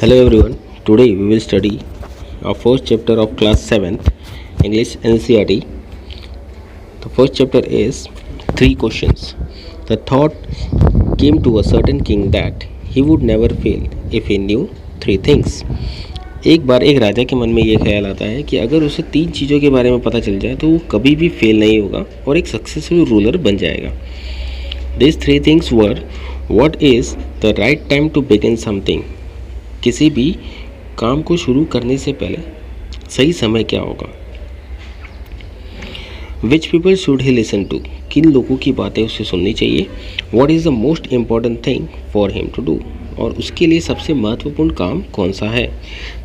Hello everyone. Today we will study our first chapter of class 7th English NCERT. The first chapter is three questions. The thought came to a certain king that he would never fail if he knew three things. एक बार एक राजा के मन में ये ख्याल आता है कि अगर उसे तीन चीज़ों के बारे में पता चल जाए तो वो कभी भी फेल नहीं होगा और एक सक्सेसफुल रूलर बन जाएगा. These three things were: what is the right time to begin something? किसी भी काम को शुरू करने से पहले सही समय क्या होगा. Which people should he listen to, किन लोगों की बातें उसे सुननी चाहिए. What is the most important thing for him to do, और उसके लिए सबसे महत्वपूर्ण काम कौन सा है.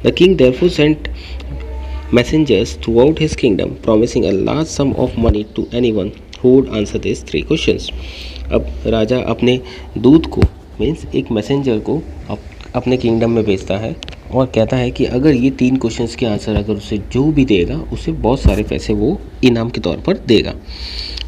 The king therefore sent messengers throughout his kingdom promising a large sum of money to anyone who would answer this three questions. अब राजा अपने दूत को मीन्स एक मैसेंजर को अपने किंगडम में भेजता है और कहता है कि अगर ये तीन क्वेश्चंस के आंसर अगर उसे जो भी देगा उसे बहुत सारे पैसे वो इनाम के तौर पर देगा.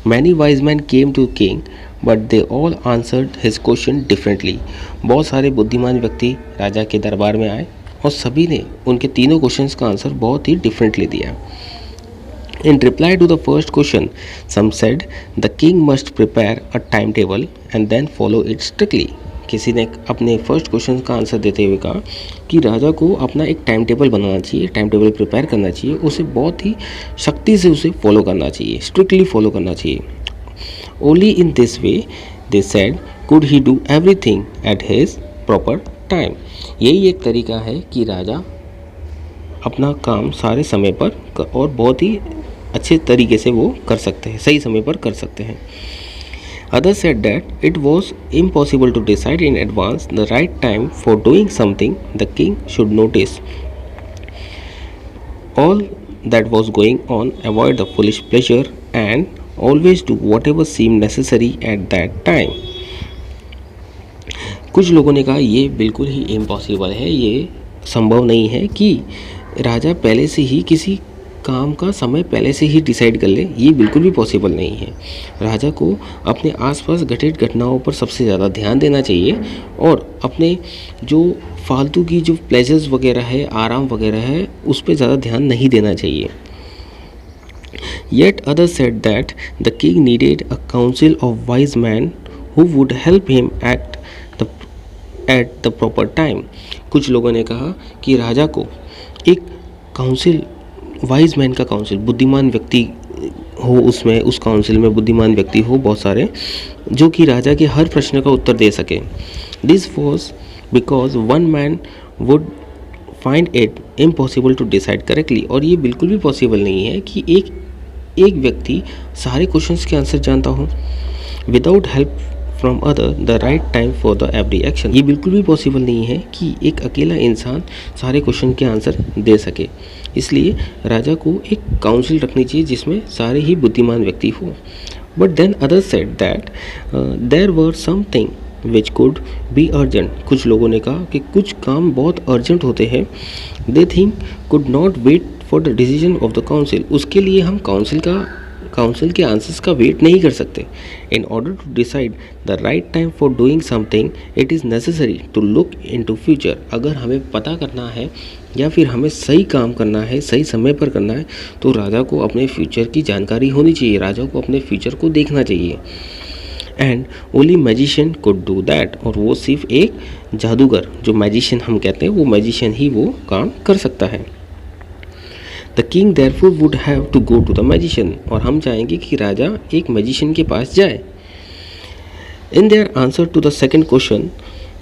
Many wise man came to king but they all answered his question differently. बहुत सारे बुद्धिमान व्यक्ति राजा के दरबार में आए और सभी ने उनके तीनों क्वेश्चंस का आंसर बहुत ही डिफरेंटली दिया. In reply to the first question, some said the king must prepare a timetable and then follow it strictly. किसी ने अपने फर्स्ट क्वेश्चन का आंसर देते हुए कहा कि राजा को अपना एक टाइम टेबल बनाना चाहिए, टाइम टेबल प्रिपेयर करना चाहिए, उसे बहुत ही सख्ती से उसे फॉलो करना चाहिए, स्ट्रिक्टली फॉलो करना चाहिए. Only in this way they said could he do everything at his proper time. यही एक तरीका है कि राजा अपना काम सारे समय पर और बहुत ही अच्छे तरीके से वो कर सकते हैं, सही समय पर कर सकते हैं. Others said that it was impossible to decide in advance the right time for doing something. The king should notice all that was going on, avoid the foolish pleasure, and always do whatever seemed necessary at that time. कुछ लोगों ने कहा ये बिल्कुल ही impossible है, ये संभव नहीं है कि राजा पहले से ही किसी काम का समय पहले से ही डिसाइड कर ले, ये बिल्कुल भी पॉसिबल नहीं है. राजा को अपने आसपास घटित घटनाओं पर सबसे ज़्यादा ध्यान देना चाहिए और अपने जो फालतू की जो प्लेजर्स वगैरह है, आराम वगैरह है, उस पर ज़्यादा ध्यान नहीं देना चाहिए. Yet others said that the king needed a council of wise men who would help him at the proper time. कुछ लोगों ने कहा कि राजा को एक काउंसिल, वाइज मैन का काउंसिल, बुद्धिमान व्यक्ति हो, उसमें उस काउंसिल में बुद्धिमान व्यक्ति हो बहुत सारे, जो कि राजा के हर प्रश्न का उत्तर दे सके. This was because one man would find it impossible to decide correctly. और ये बिल्कुल भी पॉसिबल नहीं है कि एक व्यक्ति सारे क्वेश्चंस के आंसर जानता हो without help from other the right time for the every action. ये बिल्कुल भी पॉसिबल नहीं है कि एक अकेला इंसान सारे क्वेश्चन के आंसर दे सके. इसलिए राजा को एक काउंसिल रखनी चाहिए जिसमें सारे ही बुद्धिमान व्यक्ति हो. But then other said that there were something which could be urgent. कुछ लोगों ने कहा कि कुछ काम बहुत अर्जेंट होते हैं. They think could not wait for the decision of the council. उसके लिए हम काउंसिल के आंसर्स का वेट नहीं कर सकते. In order to decide the right time for doing something it is necessary to look into future. अगर हमें पता करना है या फिर हमें सही काम करना है, सही समय पर करना है, तो राजा को अपने फ्यूचर की जानकारी होनी चाहिए, राजा को अपने फ्यूचर को देखना चाहिए. And only magician could do that. और वो सिर्फ एक जादूगर, जो मैजिशियन हम कहते हैं, वो मैजिशियन ही वो काम कर सकता है. The king therefore would have to go to the magician. और हम चाहेंगे कि राजा एक मैजिशियन के पास जाए. In their answer to the second question,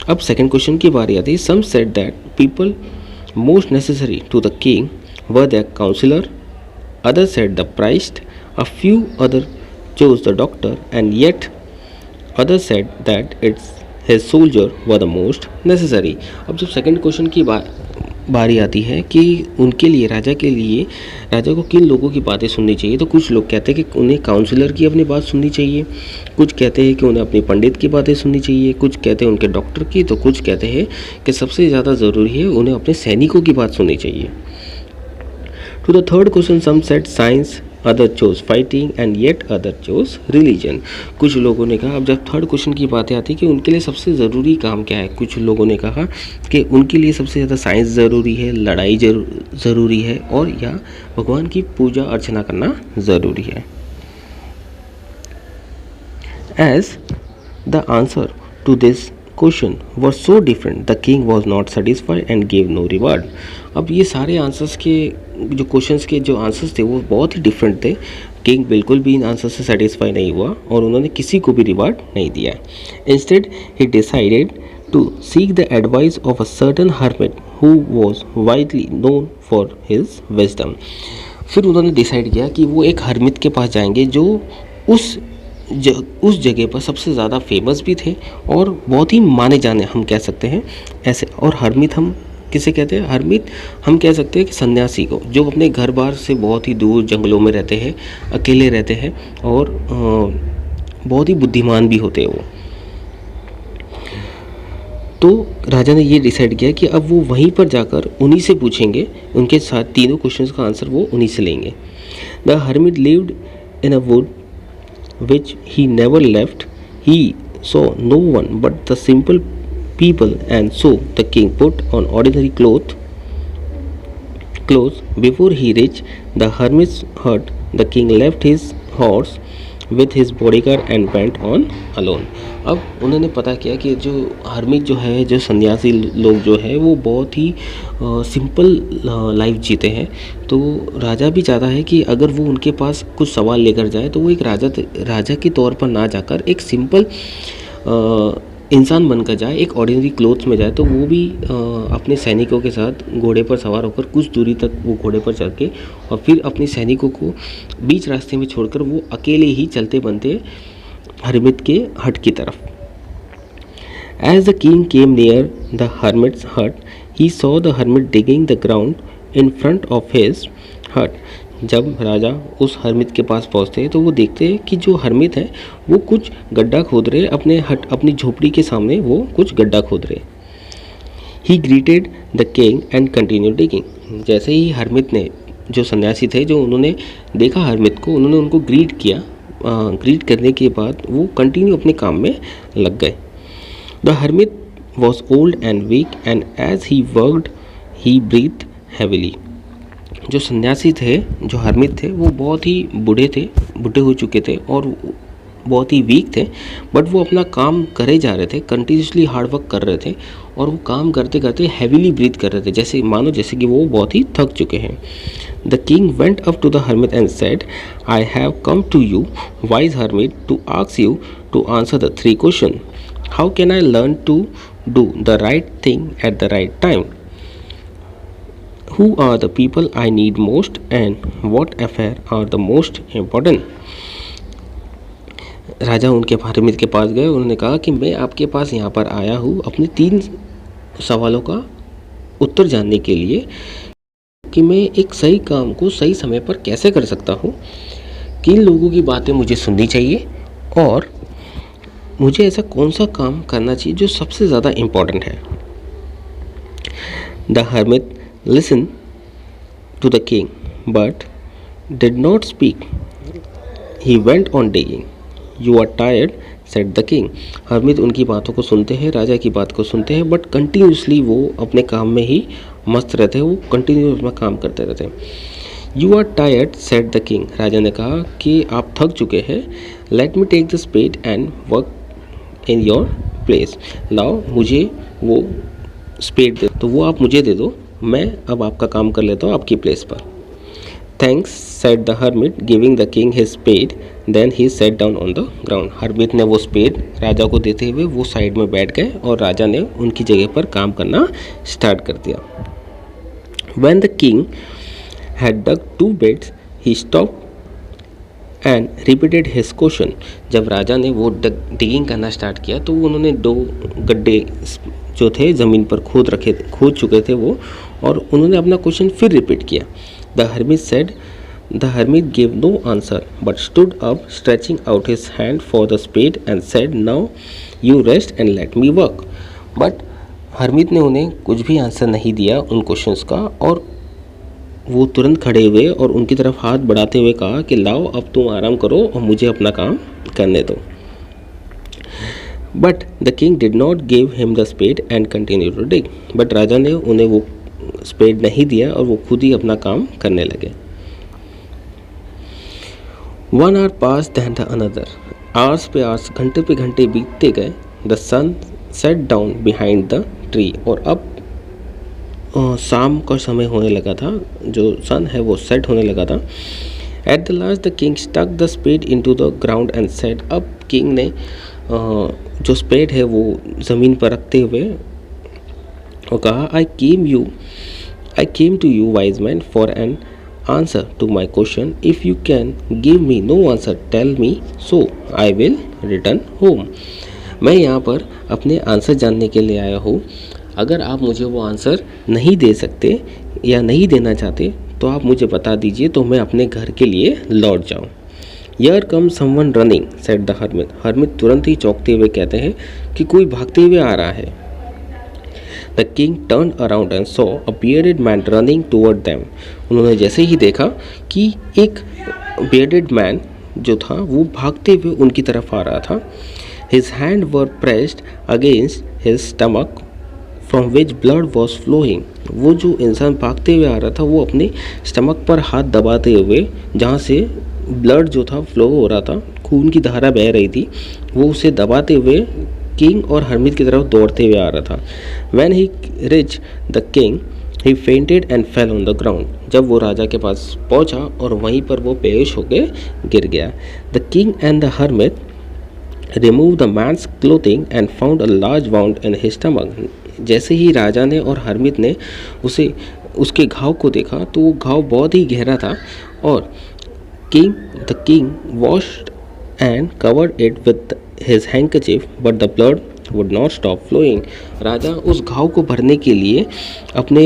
अब सेकेंड क्वेश्चन की बारी आती है. Some said that people most necessary to the king were their counselor, others said the priest, a few others chose the doctor, and yet others said that his soldier were the most necessary. अब जब second question की बारी आती है कि उनके लिए, राजा को किन लोगों की बातें सुननी चाहिए, तो कुछ लोग कहते हैं कि उन्हें काउंसलर की अपनी बात सुननी चाहिए, कुछ कहते हैं कि उन्हें अपने पंडित की बातें सुननी चाहिए, कुछ कहते हैं उनके डॉक्टर की, तो कुछ कहते हैं कि सबसे ज़्यादा ज़रूरी है उन्हें अपने सैनिकों की बात सुननी चाहिए. To the third question some said science other chose fighting and yet other chose religion. कुछ लोगों ने कहा, अब जब थर्ड क्वेश्चन की बातें आती है कि उनके लिए सबसे ज़रूरी काम क्या है, कुछ लोगों ने कहा कि उनके लिए सबसे ज़्यादा साइंस ज़रूरी है, लड़ाई ज़रूरी है, और या भगवान की पूजा अर्चना करना ज़रूरी है। As the answer to this question was so different, the king was not satisfied and gave no reward। अब ये सारे आंसर्स के जो क्वेश्चंस के जो आंसर्स थे वो बहुत ही डिफरेंट थे। किंग बिल्कुल भी इन आंसर से सेटिस्फाई नहीं हुआ और उन्होंने किसी को भी रिवार्ड नहीं दिया। Instead he decided to seek the advice of a certain hermit who was widely known for his wisdom. फिर उन्होंने डिसाइड किया कि वो एक हर्मिट के पास जाएंगे जो उस जगह पर सबसे ज़्यादा फेमस भी थे और बहुत ही माने जाने, हम कह सकते हैं ऐसे। और हर्मित हम किसे कहते हैं? हर्मित हम कह सकते हैं कि सन्यासी को, जो अपने घर बार से बहुत ही दूर जंगलों में रहते हैं, अकेले रहते हैं और बहुत ही बुद्धिमान भी होते हैं वो। तो राजा ने ये डिसाइड किया कि अब वो वहीं पर जाकर उन्हीं से पूछेंगे, उनके साथ तीनों क्वेश्चंस का आंसर वो उन्हीं से लेंगे। The hermit lived in a would which he never left. He saw no one but the simple people, and so the king put on ordinary clothes before he reached the hermit's hut. The king left his horse with his bodyguard and went on alone। अब उन्होंने पता किया कि जो hermit जो है, जो सन्यासी लोग जो है, वो बहुत ही सिंपल लाइफ जीते हैं। तो राजा भी चाहता है कि अगर वो उनके पास कुछ सवाल लेकर जाए तो वो एक राजा के तौर पर ना जाकर एक सिंपल इंसान बनकर जाए, एक ऑर्डिनरी क्लोथ्स में जाए। तो वो भी अपने सैनिकों के साथ घोड़े पर सवार होकर कुछ दूरी तक वो घोड़े पर चढ़ के और फिर अपने सैनिकों को बीच रास्ते में छोड़कर वो अकेले ही चलते बनते हर्मिट के हट की तरफ। As the king came near the hermit's hut, he saw the hermit digging the ground in front of his hut। जब राजा उस हर्मित के पास पहुंचते हैं तो वो देखते हैं कि जो हर्मित है वो कुछ गड्ढा खोद रहे, अपनी झोपड़ी के सामने वो कुछ गड्ढा खोद रहे। He greeted the king and continued digging। जैसे ही हर्मित ने, जो सन्यासी थे, जो उन्होंने देखा हर्मित को, उन्होंने उनको ग्रीट किया। ग्रीट करने के बाद वो कंटिन्यू अपने काम में लग गए। The hermit was old and weak and as he worked he breathe heavily. जो सन्यासी थे, जो हर्मिट थे, वो बहुत ही बूढ़े हो चुके थे और बहुत ही वीक थे, बट वो अपना काम करे जा रहे थे, कंटिन्यूसली हार्ड वर्क कर रहे थे और वो काम करते करते हैविली ब्रीथ कर रहे थे, जैसे कि वो बहुत ही थक चुके हैं। The king went up to the hermit and said, I have come to you wise hermit to ask you to answer the 3 question. How can I learn to do the right thing at the right time? Who are the people I need most and what affair are the most important? राजा उनके हर्मित के पास गए। उन्होंने कहा कि मैं आपके पास यहाँ पर आया हूँ अपने 3 सवालों का उत्तर जानने के लिए कि मैं एक सही काम को सही समय पर कैसे कर सकता हूँ, किन लोगों की बातें मुझे सुननी चाहिए और मुझे ऐसा कौन सा काम करना चाहिए जो सबसे ज़्यादा इम्पोर्टेंट है। The hermit listened to the king but did not speak. He went on digging. You are tired, said the king। Harmeet उनकी बातों को सुनते हैं, राजा की बात को सुनते हैं, बट कंटिन्यूसली वो अपने काम में ही मस्त रहते हैं, वो कंटिन्यू अपना काम करते रहते हैं। You are tired, said the king। राजा ने कहा कि आप थक चुके हैं। Let me take the spade and work in your place। लाओ मुझे वो स्पेड दे, तो वो आप मुझे दे दो, मैं अब आपका काम कर लेता हूँ आपकी प्लेस पर। Thanks, said the hermit giving the king his spade, then he sat down on the ground. Hermit ने वो स्पेड राजा को देते हुए वो साइड में बैठ गए और राजा ने उनकी जगह पर काम करना स्टार्ट कर दिया। When the king had dug 2 beds he stopped and repeated his question. जब राजा ने वो डिगिंग करना स्टार्ट किया तो उन्होंने 2 गड्ढे जो थे ज़मीन पर खोद चुके थे वो, और उन्होंने अपना क्वेश्चन फिर रिपीट किया। The hermit said, the hermit give no answer but stood up stretching out his hand for the spade and said, now you rest and let me work. But hermit ने उन्हें कुछ भी answer नहीं दिया उन questions का, और वो तुरंत खड़े हुए और उनकी तरफ हाथ बढ़ाते हुए कहा कि लाओ अब तुम आराम करो और मुझे अपना काम करने दो। But the king did not give him the spade and continue to dig. But राजा ने उन्हें वो स्पेड नहीं दिया और वो खुद ही अपना काम करने लगे। 1 hour passed then the another. Hours पे आवर्स, घंटे पे घंटे बीतते गए। The sun set down behind the tree. और अब शाम का समय होने लगा था, जो सन है वो सेट होने लगा था। At the last the king stuck the spade into the ground and said. अब किंग ने जो स्पेड है वो ज़मीन पर रखते हुए और कहा, I came to you wise man for an answer to my question. If you can give me no answer tell me so I will return home. मैं यहाँ पर अपने आंसर जानने के लिए आया हूँ। अगर आप मुझे वो आंसर नहीं दे सकते या नहीं देना चाहते तो आप मुझे बता दीजिए तो मैं अपने घर के लिए लौट जाऊँ। Here comes someone running, said the hermit. Harmeet तुरंत ही चौंकते हुए कहते हैं कि कोई भागते हुए आ रहा है। The king turned around and saw a bearded man running toward them. उन्होंने जैसे ही देखा कि एक bearded man जो था वो भागते हुए उनकी तरफ आ रहा था। His hands were pressed against his stomach from which blood was flowing. वो जो इंसान भागते हुए आ रहा था वो अपने स्टमक पर हाथ दबाते हुए, जहाँ से ब्लड जो था फ्लो हो रहा था, खून की धारा बह रही थी, वो उसे दबाते हुए किंग और हर्मित की तरफ दौड़ते हुए आ रहा था। When he reached the king, he fainted and fell on the ground. जब वो राजा के पास पहुंचा और वहीं पर वो बेहोश होकर गिर गया। The king and the hermit removed the man's clothing and found a large wound in his stomach. जैसे ही राजा ने और हर्मित ने उसके घाव को देखा तो वो घाव बहुत ही गहरा था और the king washed and covered it with his handkerchief, but the blood would not stop flowing. राजा उस घाव को भरने के लिए अपने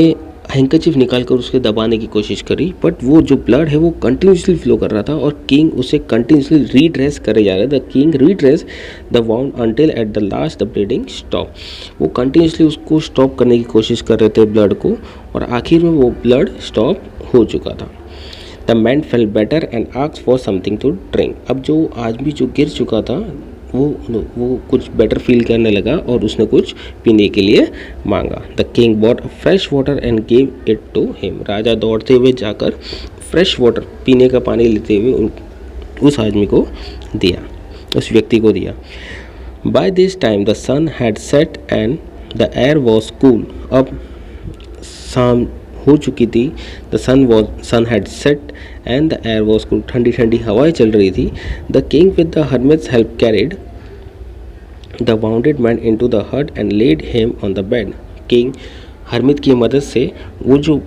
हैंकरचीफ निकाल कर उसके दबाने की कोशिश करी, बट वो जो ब्लड है वो कंटिन्यूसली फ्लो कर रहा था और किंग उसे कंटिन्यूसली रीड्रेस करे जा रहा था। The king redress the wound until at the last the bleeding stop. वो कंटिन्यूसली उसको स्टॉप करने की कोशिश कर रहे थे ब्लड को, और आखिर में वो ब्लड स्टॉप हो चुका था। The man felt better and asked for something to drink. अब जो आदमी जो गिर चुका था वो कुछ बेटर फील करने लगा और उसने कुछ पीने के लिए मांगा। The king bought a fresh water and gave it to him. राजा दौड़ते हुए जाकर फ्रेश वाटर, पीने का पानी लेते हुए उस आदमी को दिया, उस व्यक्ति को दिया। By this time the sun had set and the air was cool. अब शाम हो चुकी थी। The sun had set and the air was cool. ठंडी ठंडी हवाएं चल रही थी। The king with the hermit's help carried the wounded man into the hut and laid him on the bed. King hermit की मदद से वो जो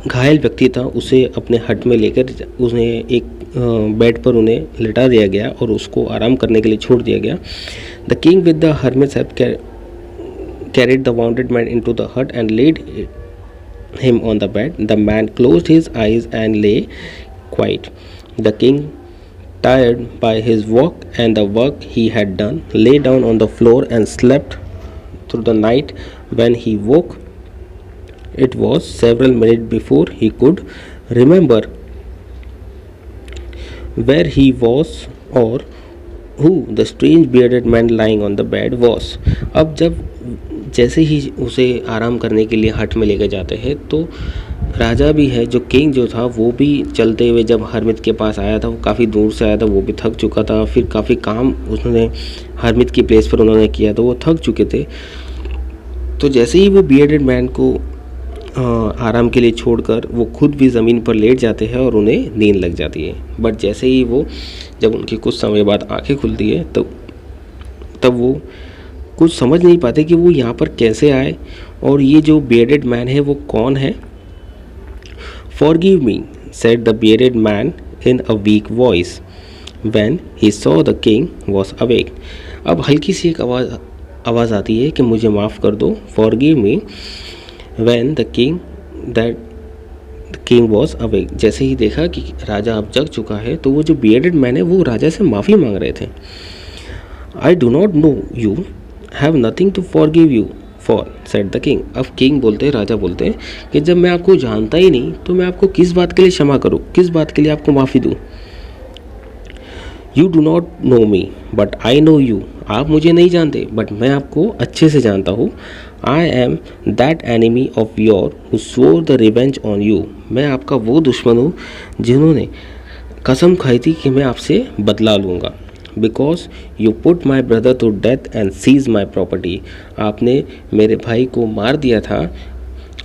घायल व्यक्ति था उसे अपने हट में लेकर उन्हें एक बेड पर उन्हें लिटा दिया गया और उसको आराम करने के लिए छोड़ दिया गया। The king with the hermit's help carried the wounded man into the hut and laid him on the bed. The man closed his eyes and lay quiet. The king, tired by his walk and the work he had done, lay down on the floor and slept through the night. When he woke, it was several minutes before he could remember where he was or who the strange bearded man lying on the bed was. अब जब जैसे ही उसे आराम करने के लिए हट में लेकर जाते हैं तो राजा भी है, जो किंग जो था वो भी चलते हुए जब हर्मित के पास आया था, वो काफ़ी दूर से आया था, वो भी थक चुका था। फिर काफ़ी काम उसने हर्मित की प्लेस पर उन्होंने किया तो वो थक चुके थे। तो जैसे ही वो बियर्डेड मैन को आराम के लिए छोड़कर वो खुद भी ज़मीन पर लेट जाते हैं और उन्हें नींद लग जाती है। बट जैसे ही वो जब उनकी कुछ समय बाद आंखें खुलती है तब वो कुछ समझ नहीं पाते कि वो यहाँ पर कैसे आए और ये जो बियर्डेड मैन है वो कौन है। Forgive me, said the bearded man in a weak voice when he saw the king was awake. अब हल्की सी एक आवाज़ आती है कि मुझे माफ़ कर दो। Forgive me when the king was awake. जैसे ही देखा कि राजा अब जग चुका है तो वो जो bearded मैन है वो राजा से माफ़ी मांग रहे थे। I do not know you, have nothing to forgive you for, said the king. अब किंग बोलते हैं, राजा बोलते हैं कि जब मैं आपको जानता ही नहीं तो मैं आपको किस बात के लिए क्षमा करूँ, किस बात के लिए आपको माफ़ी दूँ। You do not know me but I know you. आप मुझे नहीं जानते बट मैं आपको अच्छे से जानता हूँ। I am that enemy of your who swore the revenge on you. मैं आपका वो दुश्मन हूँ जिन्होंने कसम खाई थी कि मैं आपसे बदला लूँगा। Because you put my brother to death and seize my property. आपने मेरे भाई को मार दिया था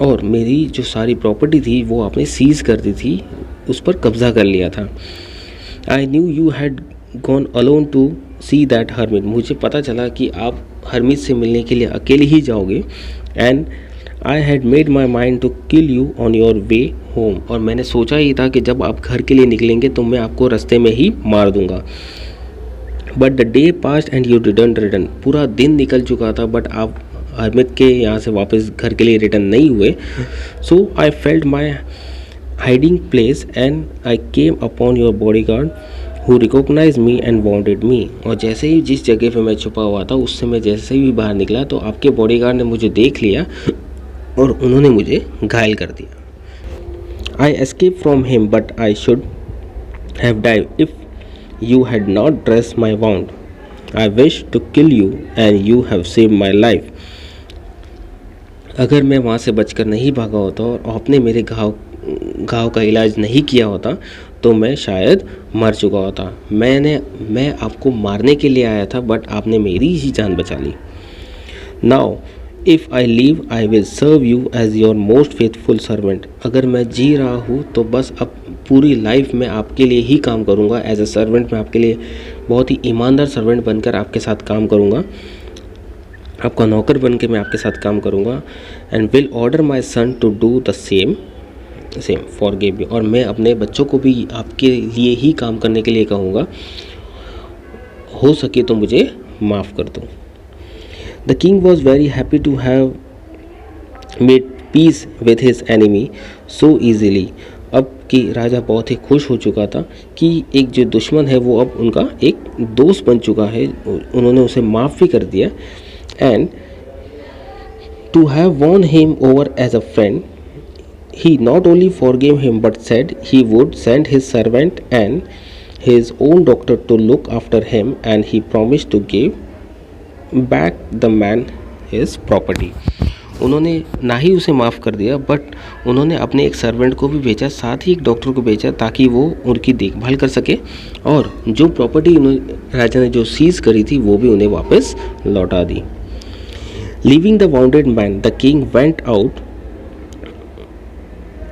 और मेरी जो सारी प्रॉपर्टी थी वो आपने सीज कर दी थी, उस पर कब्ज़ा कर लिया था। I knew you had gone alone to see that hermit. मुझे पता चला कि आप हर्मिट से मिलने के लिए अकेले ही जाओगे। And I had made my mind to kill you on your way home. और मैंने सोचा ही था कि जब आप घर के लिए निकलेंगे तो मैं आपको रास्ते में ही मार दूंगा। But the day past and you didn't return. पूरा दिन निकल चुका था बट आप हर्मिट के यहाँ से वापस घर के लिए रिटर्न नहीं हुए। So I felt my hiding place and I came upon your body guard who recognize me and wanted me. और जैसे ही जिस जगह पे मैं छुपा हुआ था उससे मैं जैसे ही बाहर निकला तो आपके बॉडीगार्ड ने मुझे देख लिया और उन्होंने मुझे घायल कर दिया। I escape from him but I should have died if you had not dress my wound. I wish to kill you and you have save my life. अगर मैं वहाँ से बचकर नहीं भागा होता और आपने मेरे घाव का इलाज नहीं किया होता तो मैं शायद मर चुका होता। मैं आपको मारने के लिए आया था बट आपने मेरी ही जान बचा ली। Now if I live I will serve you as your most faithful servant. अगर मैं जी रहा हूँ तो बस अब पूरी लाइफ में आपके लिए ही काम करूँगा। एज अ सर्वेंट मैं आपके लिए बहुत ही ईमानदार सर्वेंट बनकर आपके साथ काम करूँगा, आपका नौकर बन के मैं आपके साथ काम करूँगा। And will order my son to do the same forgive you. और मैं अपने बच्चों को भी आपके लिए ही काम करने के लिए कहूँगा, हो सके तो मुझे माफ़ कर दो। The king was very happy to have made peace with his enemy so easily. अब कि राजा बहुत ही खुश हो चुका था कि एक जो दुश्मन है वो अब उनका एक दोस्त बन चुका है, उन्होंने उसे माफ़ भी कर दिया। And to have won him over as a friend he not only forgave him but said he would send his servant and his own doctor to look after him and he promised to give back the man his property। उन्होंने ना ही उसे माफ़ कर दिया but उन्होंने अपने एक servant को भी भेजा, साथ ही एक डॉक्टर को भेजा ताकि वो उनकी देखभाल कर सके और जो प्रॉपर्टी राजा ने जो सीज करी थी वो भी उन्हें वापस लौटा दी। Leaving the wounded man the king went out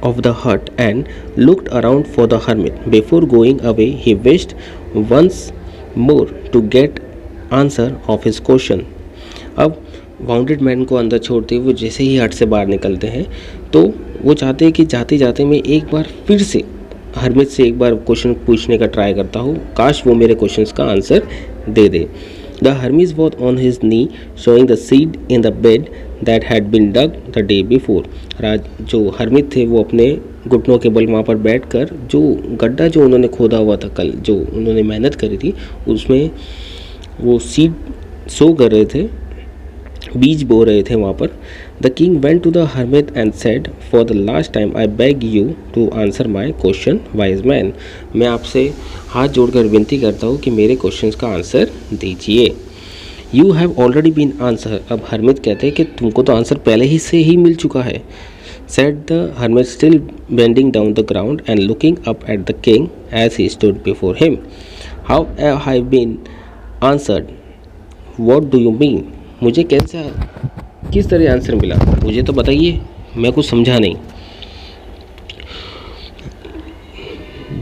of the hut and looked around for the hermit. Before going away he wished once more to get answer of his question। अब bounded man को अंदर छोड़ते हुए जैसे ही हट से बाहर निकलते हैं तो वो चाहते हैं कि जाते जाते मैं एक बार फिर से हर्मिट से एक बार क्वेश्चन पूछने का ट्राई करता हूँ, काश वो मेरे क्वेश्चंस का आंसर दे दे। The hermit was on his knee sowing the seed in the bed that had been dug the day before. जो हर्मिट थे वो अपने घुटनों के बल वहाँ पर बैठकर जो गड्ढा जो उन्होंने खोदा हुआ था कल, जो उन्होंने मेहनत करी थी उसमें वो सीड सो कर रहे थे, बीज बो रहे थे वहाँ पर। The king went to the hermit and said for the last time I beg you to answer my question wise man. मैं आपसे हाथ जोड़कर विनती करता हूँ कि मेरे क्वेश्चंस का आंसर दीजिए। You have already been answer. अब हर्मिट कहते हैं कि तुमको तो आंसर पहले ही से ही मिल चुका है। Said the hermit still bending down the ground and looking up at the king as he stood before him. How have been answered, what do you mean. मुझे कैसे किस तरह आंसर मिला मुझे तो बताइए, मैं कुछ समझा नहीं।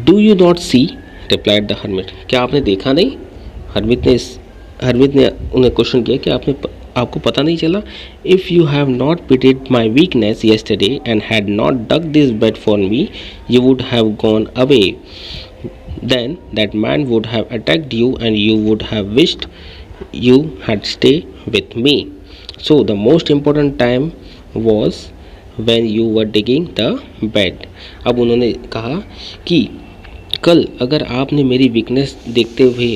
Do you not see replied the hermit. क्या आपने देखा नहीं। हर्मिट ने उन्हें क्वेश्चन किया कि आपको पता नहीं चला। If you have not pitied my weakness yesterday and had not dug this bed for me you would have gone away. Then that man would have attacked you and you would have wished you had stay with me, so the most important time was when you were digging the bed। अब उन्होंने कहा कि कल अगर आपने मेरी weakness देखते हुए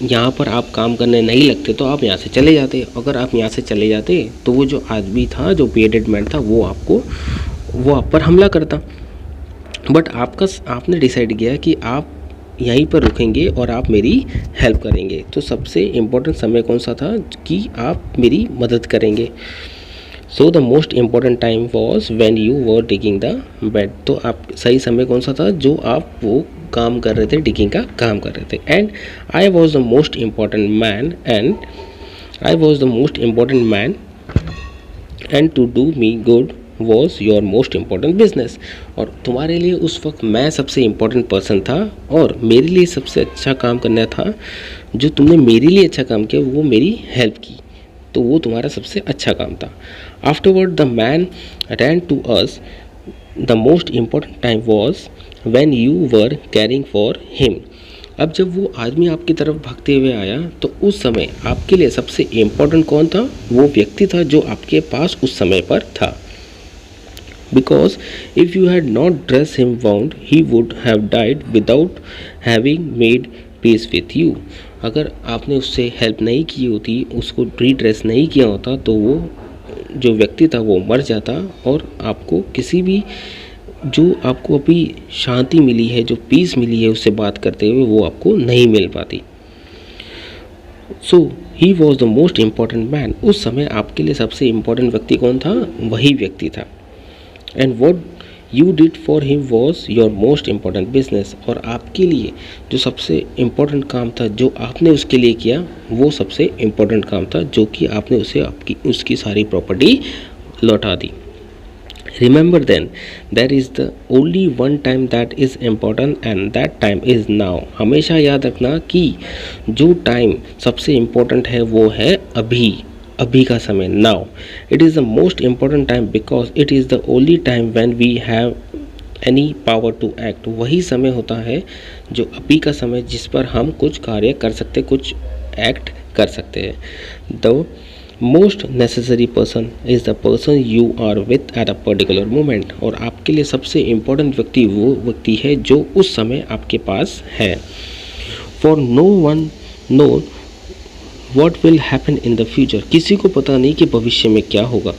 यहाँ पर आप काम करने नहीं लगते तो आप यहाँ से चले जाते। अगर आप यहाँ से चले जाते तो वो जो आदमी था, जो बियर्डेड मैन था, वो आप पर हमला करता। बट आपने डिसाइड किया कि आप यहीं पर रुकेंगे और आप मेरी हेल्प करेंगे। तो सबसे इम्पोर्टेंट समय कौन सा था कि आप मेरी मदद करेंगे। So the most important time was when you were digging the bed. तो आप सही समय कौन सा था जो आप वो काम कर रहे थे, डिगिंग का काम कर रहे थे। And I was the most important man and to do me good was your most important business. और तुम्हारे लिए उस वक्त मैं सबसे इम्पॉर्टेंट पर्सन था और मेरे लिए सबसे अच्छा काम करना था। जो तुमने मेरे लिए अच्छा काम किया वो मेरी हेल्प की, तो वो तुम्हारा सबसे अच्छा काम था। Afterward the man ran to us. The most important time was when you were caring for him. अब जब वो आदमी आपकी तरफ भागते हुए आया तो उस समय आपके लिए सबसे इम्पॉर्टेंट कौन था? वो व्यक्ति था जो आपके पास उस समय पर था। Because if you had not dressed him wound, he would have died without having made peace with you. अगर आपने उससे हेल्प नहीं की होती, उसको रीड्रेस नहीं किया होता, तो वो जो व्यक्ति था वो मर जाता और आपको किसी भी जो आपको अभी शांति मिली है, जो पीस मिली है उससे बात करते हुए, वो आपको नहीं मिल पाती। So he was the most important man. उस समय आपके लिए सबसे इम्पॉर्टेंट व्यक्ति कौन था? वही व्यक्ति था। And what you did for him was your most important business. और आपके लिए जो सबसे इम्पॉर्टेंट काम था जो आपने उसके लिए किया, वो सबसे इम्पॉर्टेंट काम था जो कि आपने उसे उसकी सारी प्रॉपर्टी लौटा दी। Remember then that is the only one time that is important and that time is now. हमेशा याद रखना कि जो टाइम सबसे इम्पॉर्टेंट है वो है अभी का समय, now. It is the most important time because it is the only time when we have any power to act. वही समय होता है जो अभी का समय जिस पर हम कुछ कार्य कर सकते, कुछ एक्ट कर सकते हैं। The most necessary person is the person you are with at a particular moment. और आपके लिए सबसे इम्पोर्टेंट व्यक्ति वो व्यक्ति है जो उस समय आपके पास है। For no one know what will happen in the future. किसी को पता नहीं कि भविष्य में क्या होगा।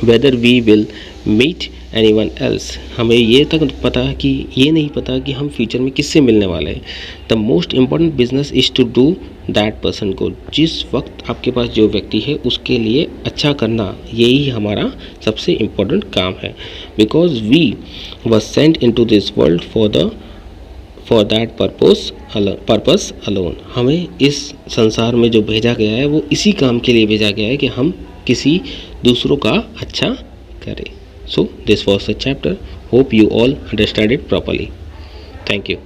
Whether we will meet anyone else. हमें ये नहीं पता कि हम फ्यूचर में किससे मिलने वाले हैं। The most important business is to do that person को। जिस वक्त आपके पास जो व्यक्ति है उसके लिए अच्छा करना, यही हमारा सबसे इम्पोर्टेंट काम है। Because we was sent into this world for that purpose alone. हमें इस संसार में जो भेजा गया है वो इसी काम के लिए भेजा गया है कि हम किसी दूसरों का अच्छा करें। So this was the chapter. Hope you all understand it properly. Thank you.